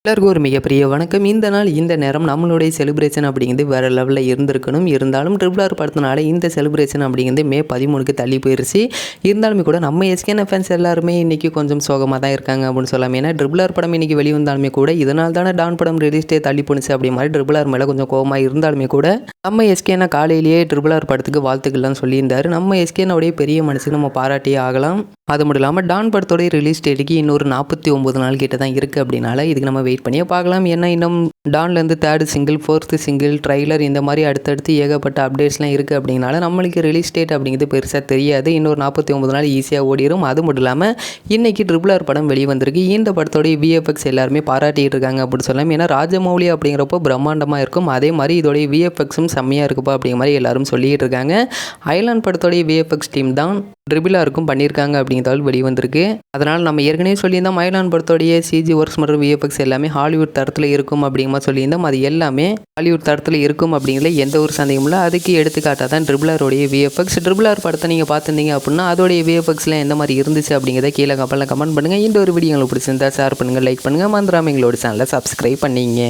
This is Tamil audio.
எல்லாருக்கும் ஒரு மிகப்பெரிய வணக்கம். இந்த நாள் இந்த நேரம் நம்மளுடைய செலிப்ரேஷன் அப்படிங்கிறது வேறு லெவலில் இருந்திருக்கணும். இருந்தாலும் RRR படத்தினால இந்த செலிப்ரேஷன் அப்படிங்கிறது மே 13க்கு தள்ளி போயிடுச்சு. இருந்தாலுமே கூட நம்ம எஸ்கேஎன் ஃபேன்ஸ் எல்லாருமே இன்றைக்கி கொஞ்சம் சோகமாக தான் இருக்காங்க அப்படின்னு சொல்லலாம். ஏன்னா RRR படம் இன்றைக்கி வெளிவந்தாலுமே கூட இதனால் தானே டான் படம் ரிலீஸ் டே தள்ளி போணுச்சு அப்படி மாதிரி RRR மேலே கொஞ்சம் கோபமாக இருந்தாலுமே கூட நம்ம எஸ்கேஎன் காலையிலேயே RRR படத்துக்கு வாழ்த்துக்கள்லாம் சொல்லியிருந்தார். நம்ம எஸ்கேஎன்னுடைய பெரிய மனசுக்கு நம்ம பாராட்டியே ஆகலாம். அது மட்டும் இல்லாமல் டான் படத்தோடைய ரிலீஸ் டேட்டுக்கு இன்னொரு 49 நாள் கிட்ட தான் இருக்குது. அப்படின்னால இதுக்கு நம்ம வெயிட் பண்ணியே பார்க்கலாம். ஏன்னா இன்னும் டான்லேருந்து 3rd single 4th single trailer இந்த மாதிரி அடுத்தடுத்து ஏகப்பட்ட அப்டேட்ஸ்லாம் இருக்குது. அப்படின்னால நம்மளுக்கு ரிலீஸ் டேட் அப்படிங்கிறது பெருசாக தெரியாது. இன்னொரு 49 நாள் ஈஸியாக ஓடிடும். அது மட்டும் இல்லாமல் இன்றைக்கி RRR படம் வெளிவந்திருக்கு. இந்த படத்தோடைய VFX எல்லாருமே பாராட்டிகிட்டு இருக்காங்க அப்படின்னு சொல்லலாம். ஏன்னா ராஜமௌலி அப்படிங்கிறப்போ பிரம்மாண்டமாக இருக்கும். அதே மாதிரி இதோடைய VFXம் செம்மையாக இருக்குப்பா அப்படிங்கிற மாதிரி எல்லாரும் சொல்லிகிட்டு இருக்காங்க. அயலான் படத்தோடைய VFX டீம் தான் RRRக்கும் பண்ணியிருக்காங்க அப்படிங்கிறதால் வெளிவந்திருக்கு. அதனால் நம்ம ஏற்கனவே சொல்லியிருந்தோம் அயலான் படத்தோடைய CG ஒர்க்ஸ் மற்றும் VFX எல்லாமே ஹாலிவுட் தரத்தில் இருக்கும் அப்படிங்கிற மாதிரி சொல்லியிருந்தோம். அது எல்லாமே ஹாலிவுட் தரத்தில் இருக்கும் அப்படிங்கிறதுல எந்த ஒரு சந்தேகமும் இல்லை. அதுக்கு எடுத்துக்காட்டாக தான் RRRோடைய VFX. RRR படத்தை நீங்கள் பார்த்துருந்தீங்க அப்படின்னா அதோடைய VFXலாம் எந்த மாதிரி இருந்துச்சு அப்படிங்கிறத கீழே கமெண்ட் பண்ணுங்கள். இந்த ஒரு வீடியோ உங்களுக்கு பிடிச்சிருந்தா ஷேர் பண்ணுங்கள், லைக் பண்ணுங்கள். மறந்துடாம எங்களோட சேனலை சப்ஸ்கிரைப் பண்ணிங்க.